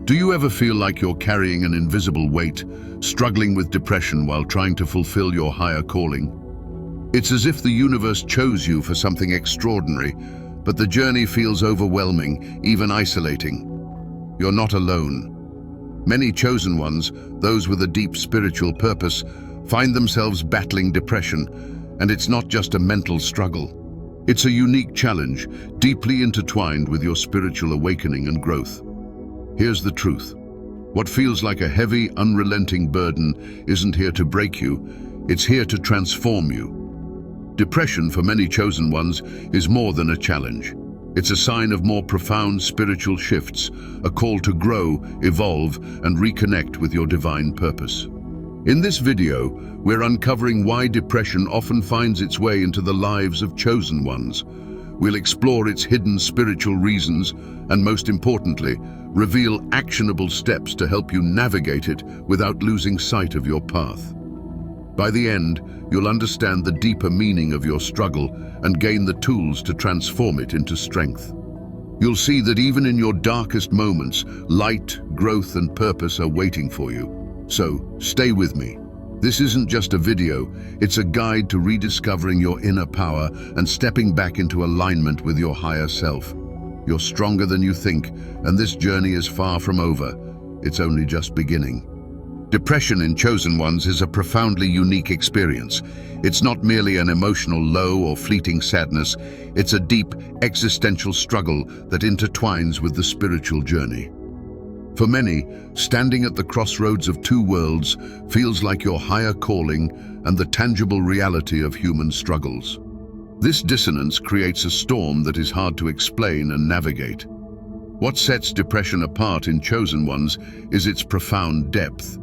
Do you ever feel like you're carrying an invisible weight, struggling with depression while trying to fulfill your higher calling? It's as if the universe chose you for something extraordinary, but the journey feels overwhelming, even isolating. You're not alone. Many chosen ones, those with a deep spiritual purpose, find themselves battling depression, and it's not just a mental struggle. It's a unique challenge, deeply intertwined with your spiritual awakening and growth. Here's the truth. What feels like a heavy, unrelenting burden isn't here to break you, it's here to transform you. Depression, for many chosen ones, is more than a challenge. It's a sign of more profound spiritual shifts, a call to grow, evolve, and reconnect with your divine purpose. In this video, we're uncovering why depression often finds its way into the lives of chosen ones. We'll explore its hidden spiritual reasons and, most importantly, reveal actionable steps to help you navigate it without losing sight of your path. By the end, you'll understand the deeper meaning of your struggle and gain the tools to transform it into strength. You'll see that even in your darkest moments, light, growth, and purpose are waiting for you. So, stay with me. This isn't just a video, it's a guide to rediscovering your inner power and stepping back into alignment with your higher self. You're stronger than you think, and this journey is far from over. It's only just beginning. Depression in chosen ones is a profoundly unique experience. It's not merely an emotional low or fleeting sadness, it's a deep, existential struggle that intertwines with the spiritual journey. For many, standing at the crossroads of two worlds feels like your higher calling and the tangible reality of human struggles. This dissonance creates a storm that is hard to explain and navigate. What sets depression apart in chosen ones is its profound depth.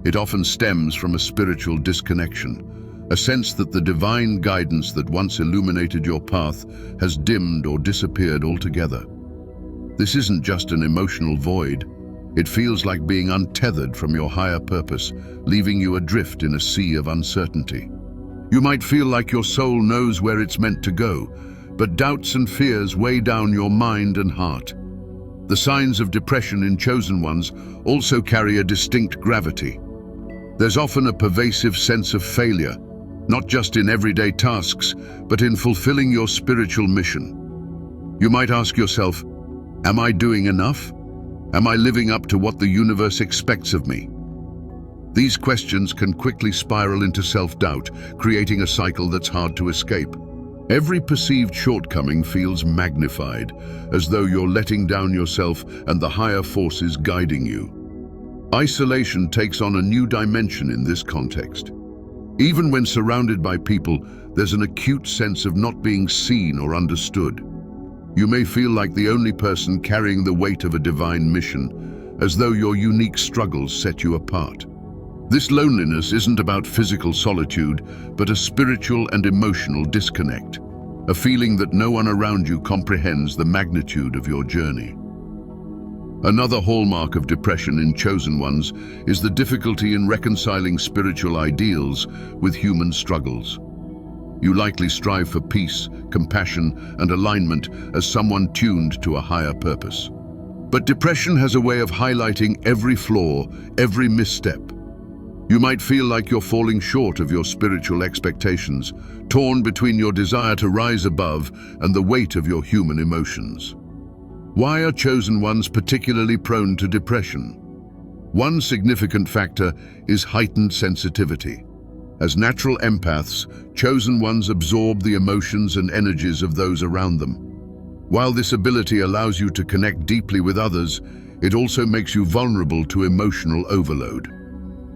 It often stems from a spiritual disconnection, a sense that the divine guidance that once illuminated your path has dimmed or disappeared altogether. This isn't just an emotional void. It feels like being untethered from your higher purpose, leaving you adrift in a sea of uncertainty. You might feel like your soul knows where it's meant to go, but doubts and fears weigh down your mind and heart. The signs of depression in chosen ones also carry a distinct gravity. There's often a pervasive sense of failure, not just in everyday tasks, but in fulfilling your spiritual mission. You might ask yourself, am I doing enough? Am I living up to what the universe expects of me? These questions can quickly spiral into self-doubt, creating a cycle that's hard to escape. Every perceived shortcoming feels magnified, as though you're letting down yourself and the higher forces guiding you. Isolation takes on a new dimension in this context. Even when surrounded by people, there's an acute sense of not being seen or understood. You may feel like the only person carrying the weight of a divine mission, as though your unique struggles set you apart. This loneliness isn't about physical solitude, but a spiritual and emotional disconnect, a feeling that no one around you comprehends the magnitude of your journey. Another hallmark of depression in chosen ones is the difficulty in reconciling spiritual ideals with human struggles. You likely strive for peace, compassion, and alignment as someone tuned to a higher purpose. But depression has a way of highlighting every flaw, every misstep. You might feel like you're falling short of your spiritual expectations, torn between your desire to rise above and the weight of your human emotions. Why are chosen ones particularly prone to depression? One significant factor is heightened sensitivity. As natural empaths, chosen ones absorb the emotions and energies of those around them. While this ability allows you to connect deeply with others, it also makes you vulnerable to emotional overload.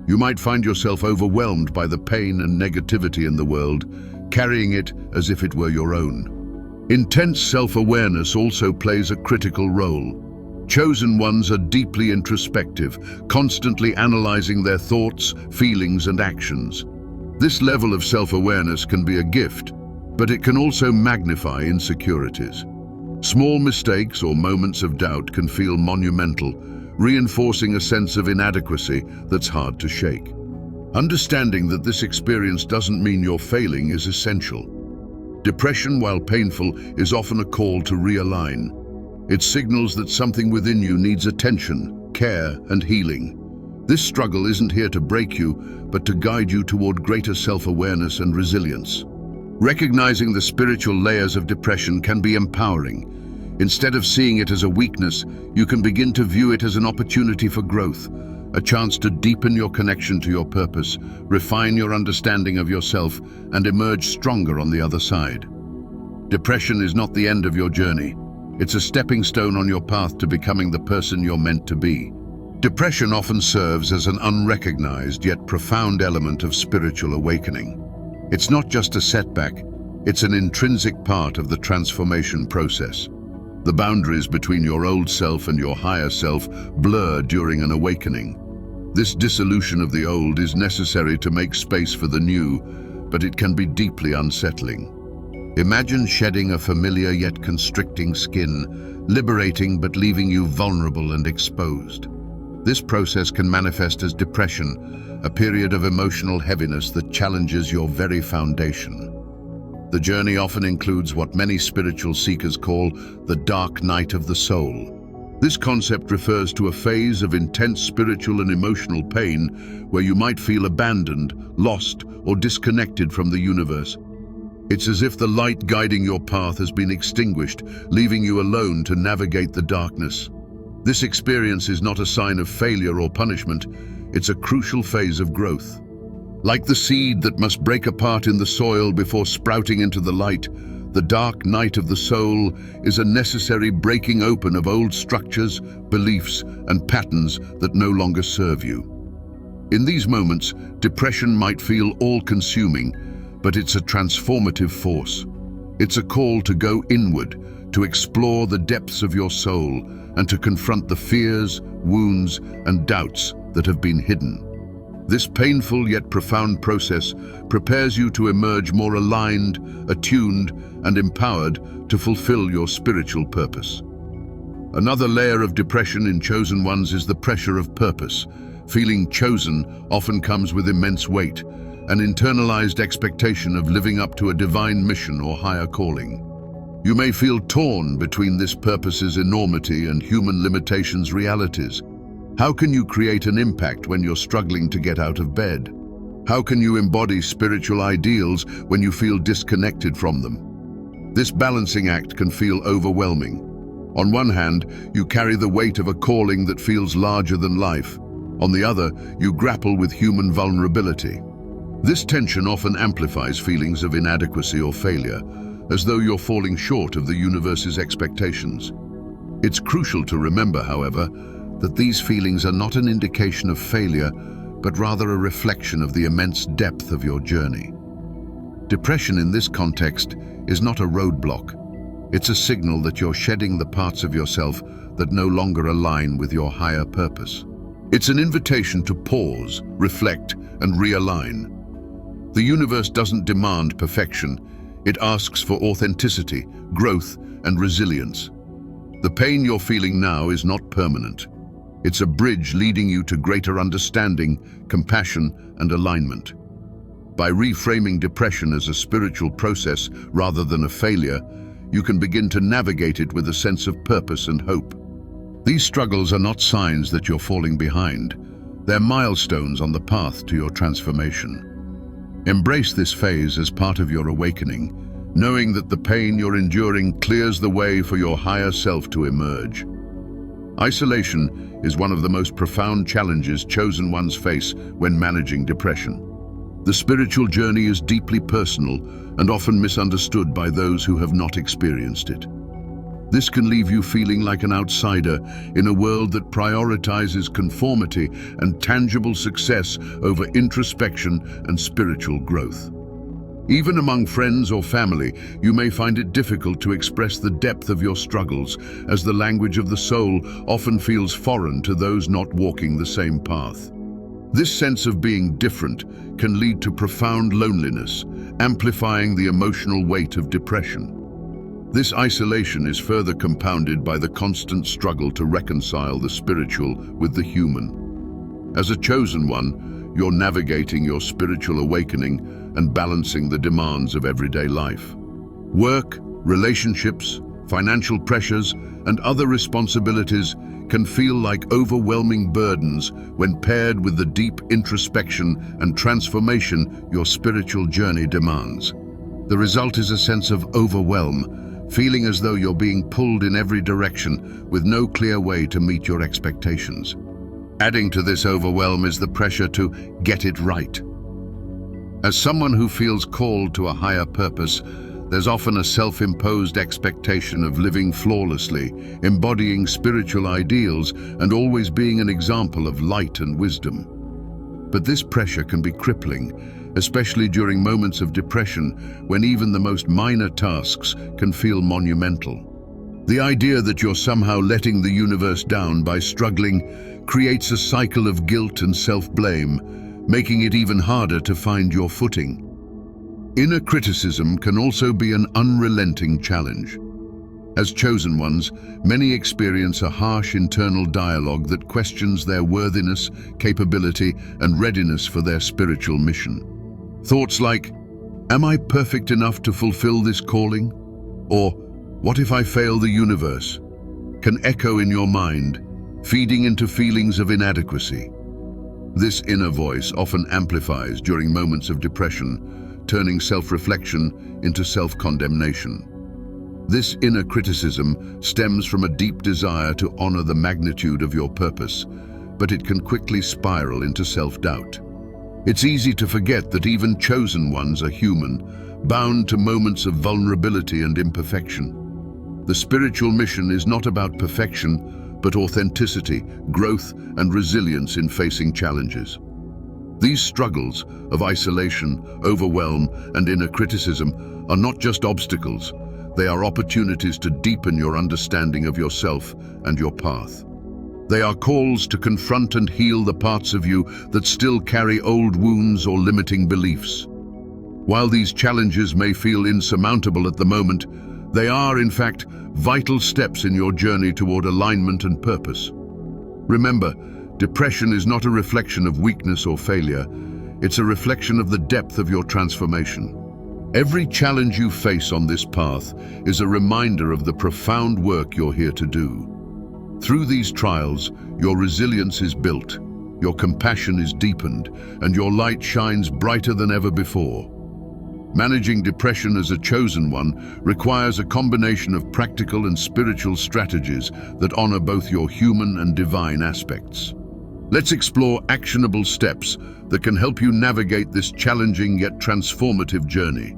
You might find yourself overwhelmed by the pain and negativity in the world, carrying it as if it were your own. Intense self-awareness also plays a critical role. Chosen ones are deeply introspective, constantly analyzing their thoughts, feelings, and actions. This level of self-awareness can be a gift, but it can also magnify insecurities. Small mistakes or moments of doubt can feel monumental, reinforcing a sense of inadequacy that's hard to shake. Understanding that this experience doesn't mean you're failing is essential. Depression, while painful, is often a call to realign. It signals that something within you needs attention, care, and healing. This struggle isn't here to break you, but to guide you toward greater self-awareness and resilience. Recognizing the spiritual layers of depression can be empowering. Instead of seeing it as a weakness, you can begin to view it as an opportunity for growth, a chance to deepen your connection to your purpose, refine your understanding of yourself, and emerge stronger on the other side. Depression is not the end of your journey. It's a stepping stone on your path to becoming the person you're meant to be. Depression often serves as an unrecognized yet profound element of spiritual awakening. It's not just a setback, it's an intrinsic part of the transformation process. The boundaries between your old self and your higher self blur during an awakening. This dissolution of the old is necessary to make space for the new, but it can be deeply unsettling. Imagine shedding a familiar yet constricting skin, liberating but leaving you vulnerable and exposed. This process can manifest as depression, a period of emotional heaviness that challenges your very foundation. The journey often includes what many spiritual seekers call the dark night of the soul. This concept refers to a phase of intense spiritual and emotional pain where you might feel abandoned, lost, or disconnected from the universe. It's as if the light guiding your path has been extinguished, leaving you alone to navigate the darkness. This experience is not a sign of failure or punishment, it's a crucial phase of growth. Like the seed that must break apart in the soil before sprouting into the light, the dark night of the soul is a necessary breaking open of old structures, beliefs, and patterns that no longer serve you. In these moments, depression might feel all-consuming, but it's a transformative force. It's a call to go inward, to explore the depths of your soul, and to confront the fears, wounds, and doubts that have been hidden. This painful yet profound process prepares you to emerge more aligned, attuned, and empowered to fulfill your spiritual purpose. Another layer of depression in chosen ones is the pressure of purpose. Feeling chosen often comes with immense weight, an internalized expectation of living up to a divine mission or higher calling. You may feel torn between this purpose's enormity and human limitations' realities. How can you create an impact when you're struggling to get out of bed? How can you embody spiritual ideals when you feel disconnected from them? This balancing act can feel overwhelming. On one hand, you carry the weight of a calling that feels larger than life. On the other, you grapple with human vulnerability. This tension often amplifies feelings of inadequacy or failure, as though you're falling short of the universe's expectations. It's crucial to remember, however, that these feelings are not an indication of failure, but rather a reflection of the immense depth of your journey. Depression in this context is not a roadblock. It's a signal that you're shedding the parts of yourself that no longer align with your higher purpose. It's an invitation to pause, reflect, and realign. The universe doesn't demand perfection. It asks for authenticity, growth, and resilience. The pain you're feeling now is not permanent. It's a bridge leading you to greater understanding, compassion, and alignment. By reframing depression as a spiritual process rather than a failure, you can begin to navigate it with a sense of purpose and hope. These struggles are not signs that you're falling behind. They're milestones on the path to your transformation. Embrace this phase as part of your awakening, knowing that the pain you're enduring clears the way for your higher self to emerge. Isolation is one of the most profound challenges chosen ones face when managing depression. The spiritual journey is deeply personal and often misunderstood by those who have not experienced it. This can leave you feeling like an outsider in a world that prioritizes conformity and tangible success over introspection and spiritual growth. Even among friends or family, you may find it difficult to express the depth of your struggles, as the language of the soul often feels foreign to those not walking the same path. This sense of being different can lead to profound loneliness, amplifying the emotional weight of depression. This isolation is further compounded by the constant struggle to reconcile the spiritual with the human. As a chosen one, you're navigating your spiritual awakening and balancing the demands of everyday life. Work, relationships, financial pressures, and other responsibilities can feel like overwhelming burdens when paired with the deep introspection and transformation your spiritual journey demands. The result is a sense of overwhelm, feeling as though you're being pulled in every direction with no clear way to meet your expectations. Adding to this overwhelm is the pressure to get it right. As someone who feels called to a higher purpose, there's often a self-imposed expectation of living flawlessly, embodying spiritual ideals, and always being an example of light and wisdom. But this pressure can be crippling, especially during moments of depression when even the most minor tasks can feel monumental. The idea that you're somehow letting the universe down by struggling creates a cycle of guilt and self-blame, making it even harder to find your footing. Inner criticism can also be an unrelenting challenge. As chosen ones, many experience a harsh internal dialogue that questions their worthiness, capability, and readiness for their spiritual mission. Thoughts like, "Am I perfect enough to fulfill this calling?" Or, "What if I fail the universe?" can echo in your mind, feeding into feelings of inadequacy. This inner voice often amplifies during moments of depression, turning self-reflection into self-condemnation. This inner criticism stems from a deep desire to honor the magnitude of your purpose, but it can quickly spiral into self-doubt. It's easy to forget that even chosen ones are human, bound to moments of vulnerability and imperfection. The spiritual mission is not about perfection, but authenticity, growth, and resilience in facing challenges. These struggles of isolation, overwhelm, and inner criticism are not just obstacles. They are opportunities to deepen your understanding of yourself and your path. They are calls to confront and heal the parts of you that still carry old wounds or limiting beliefs. While these challenges may feel insurmountable at the moment, they are, in fact, vital steps in your journey toward alignment and purpose. Remember, depression is not a reflection of weakness or failure. It's a reflection of the depth of your transformation. Every challenge you face on this path is a reminder of the profound work you're here to do. Through these trials, your resilience is built, your compassion is deepened, and your light shines brighter than ever before. Managing depression as a chosen one requires a combination of practical and spiritual strategies that honor both your human and divine aspects. Let's explore actionable steps that can help you navigate this challenging yet transformative journey.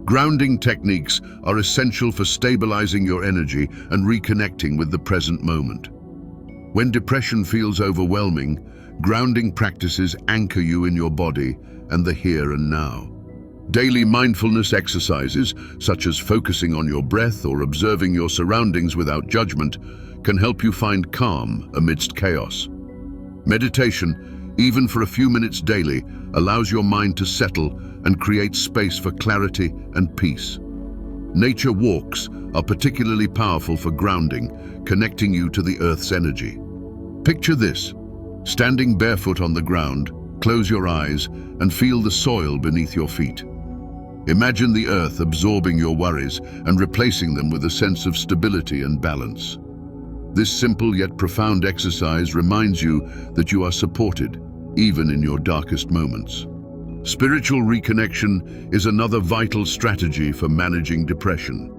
Grounding techniques are essential for stabilizing your energy and reconnecting with the present moment. When depression feels overwhelming, grounding practices anchor you in your body and the here and now. Daily mindfulness exercises, such as focusing on your breath or observing your surroundings without judgment, can help you find calm amidst chaos. Meditation, even for a few minutes daily, allows your mind to settle and create space for clarity and peace. Nature walks are particularly powerful for grounding, connecting you to the Earth's energy. Picture this: standing barefoot on the ground, close your eyes and feel the soil beneath your feet. Imagine the earth absorbing your worries and replacing them with a sense of stability and balance. This simple yet profound exercise reminds you that you are supported, even in your darkest moments. Spiritual reconnection is another vital strategy for managing depression.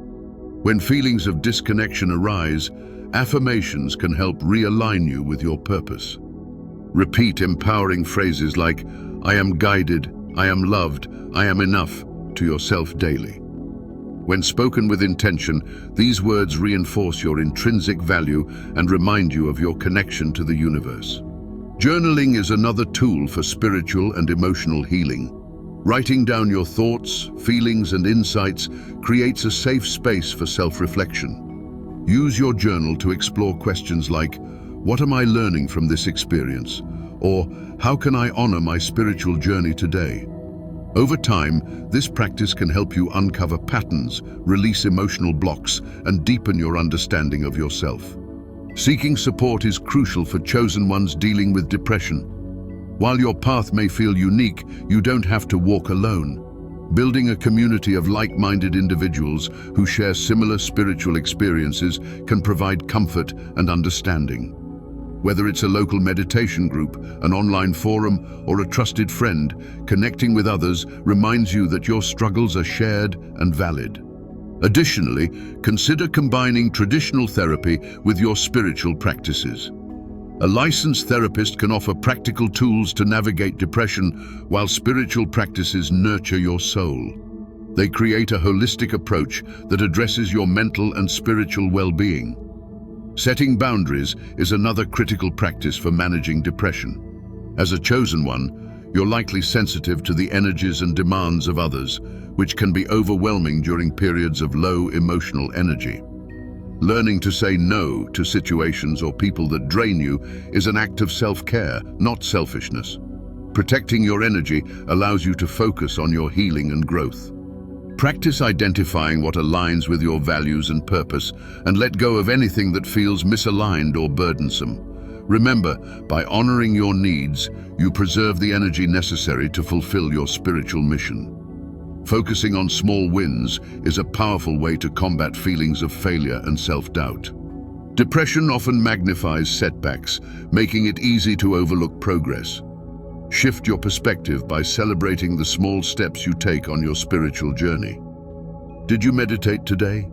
When feelings of disconnection arise, affirmations can help realign you with your purpose. Repeat empowering phrases like, "I am guided, I am loved, I am enough," to yourself daily. When spoken with intention, these words reinforce your intrinsic value and remind you of your connection to the universe. Journaling is another tool for spiritual and emotional healing. Writing down your thoughts, feelings, and insights creates a safe space for self-reflection. Use your journal to explore questions like, "What am I learning from this experience?" Or, "How can I honor my spiritual journey today?" Over time, this practice can help you uncover patterns, release emotional blocks, and deepen your understanding of yourself. Seeking support is crucial for chosen ones dealing with depression. While your path may feel unique, you don't have to walk alone. Building a community of like-minded individuals who share similar spiritual experiences can provide comfort and understanding. Whether it's a local meditation group, an online forum, or a trusted friend, connecting with others reminds you that your struggles are shared and valid. Additionally, consider combining traditional therapy with your spiritual practices. A licensed therapist can offer practical tools to navigate depression, while spiritual practices nurture your soul. They create a holistic approach that addresses your mental and spiritual well-being. Setting boundaries is another critical practice for managing depression. As a chosen one, you're likely sensitive to the energies and demands of others, which can be overwhelming during periods of low emotional energy. Learning to say no to situations or people that drain you is an act of self-care, not selfishness. Protecting your energy allows you to focus on your healing and growth. Practice identifying what aligns with your values and purpose, and let go of anything that feels misaligned or burdensome. Remember, by honoring your needs, you preserve the energy necessary to fulfill your spiritual mission. Focusing on small wins is a powerful way to combat feelings of failure and self-doubt. Depression often magnifies setbacks, making it easy to overlook progress. Shift your perspective by celebrating the small steps you take on your spiritual journey. Did you meditate today?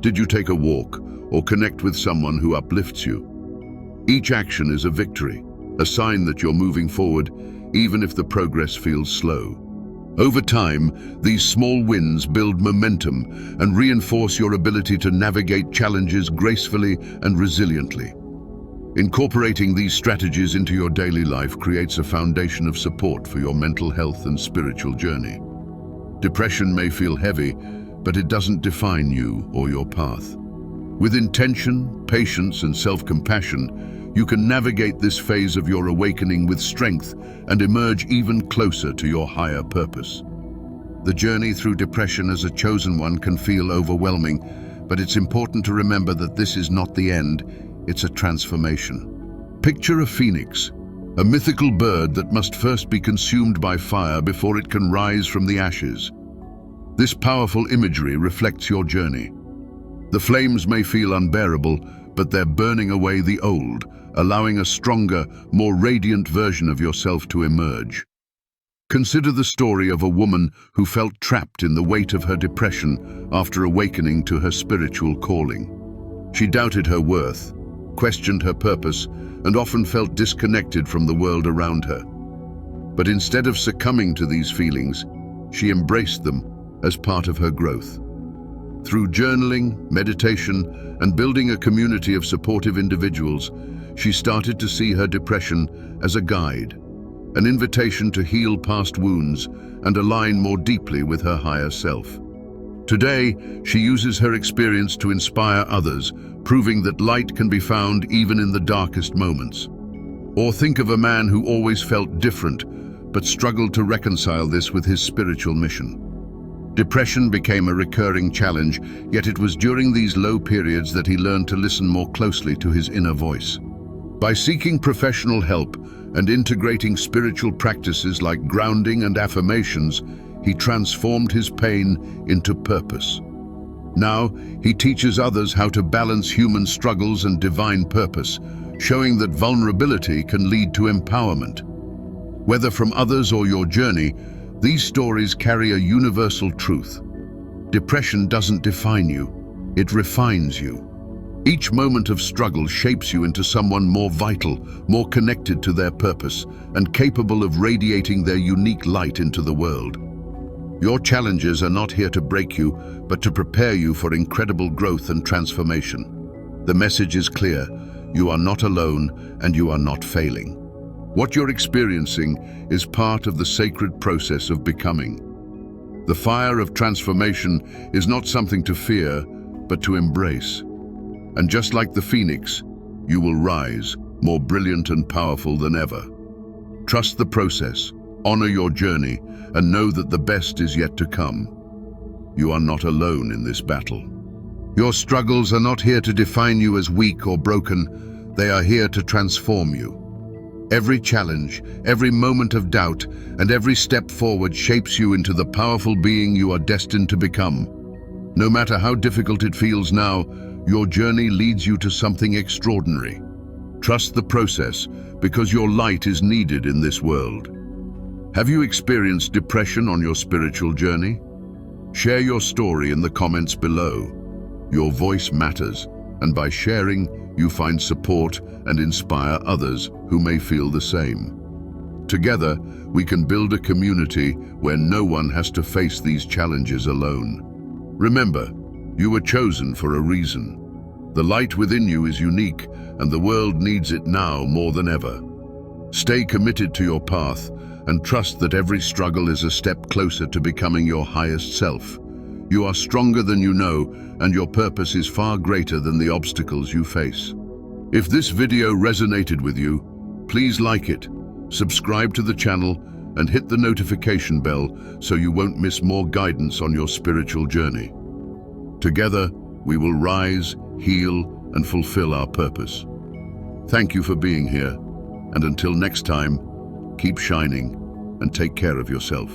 Did you take a walk or connect with someone who uplifts you? Each action is a victory, a sign that you're moving forward, even if the progress feels slow. Over time, these small wins build momentum and reinforce your ability to navigate challenges gracefully and resiliently. Incorporating these strategies into your daily life creates a foundation of support for your mental health and spiritual journey. Depression may feel heavy, but it doesn't define you or your path. With intention, patience, and self-compassion, you can navigate this phase of your awakening with strength and emerge even closer to your higher purpose. The journey through depression as a chosen one can feel overwhelming, but it's important to remember that this is not the end, it's a transformation. Picture a phoenix, a mythical bird that must first be consumed by fire before it can rise from the ashes. This powerful imagery reflects your journey. The flames may feel unbearable, but they're burning away the old, allowing a stronger, more radiant version of yourself to emerge. Consider the story of a woman who felt trapped in the weight of her depression after awakening to her spiritual calling. She doubted her worth, questioned her purpose, and often felt disconnected from the world around her. But instead of succumbing to these feelings, she embraced them as part of her growth. Through journaling, meditation, and building a community of supportive individuals, she started to see her depression as a guide, an invitation to heal past wounds and align more deeply with her higher self. Today, she uses her experience to inspire others, proving that light can be found even in the darkest moments. Or think of a man who always felt different, but struggled to reconcile this with his spiritual mission. Depression became a recurring challenge, yet it was during these low periods that he learned to listen more closely to his inner voice. By seeking professional help and integrating spiritual practices like grounding and affirmations, he transformed his pain into purpose. Now, he teaches others how to balance human struggles and divine purpose, showing that vulnerability can lead to empowerment. Whether from others or your journey, these stories carry a universal truth. Depression doesn't define you, it refines you. Each moment of struggle shapes you into someone more vital, more connected to their purpose, and capable of radiating their unique light into the world. Your challenges are not here to break you, but to prepare you for incredible growth and transformation. The message is clear: you are not alone and you are not failing. What you're experiencing is part of the sacred process of becoming. The fire of transformation is not something to fear, but to embrace. And just like the phoenix, you will rise, more brilliant and powerful than ever. Trust the process, honor your journey, and know that the best is yet to come. You are not alone in this battle. Your struggles are not here to define you as weak or broken. They are here to transform you. Every challenge, every moment of doubt, and every step forward shapes you into the powerful being you are destined to become. No matter how difficult it feels now, your journey leads you to something extraordinary. Trust the process, because your light is needed in this world. Have you experienced depression on your spiritual journey? Share your story in the comments below. Your voice matters, and by sharing, you find support and inspire others who may feel the same. Together, we can build a community where no one has to face these challenges alone. Remember, you were chosen for a reason. The light within you is unique, and the world needs it now more than ever. Stay committed to your path and trust that every struggle is a step closer to becoming your highest self. You are stronger than you know, and your purpose is far greater than the obstacles you face. If this video resonated with you, please like it, subscribe to the channel, and hit the notification bell so you won't miss more guidance on your spiritual journey. Together, we will rise, heal, and fulfill our purpose. Thank you for being here, and until next time, keep shining and take care of yourself.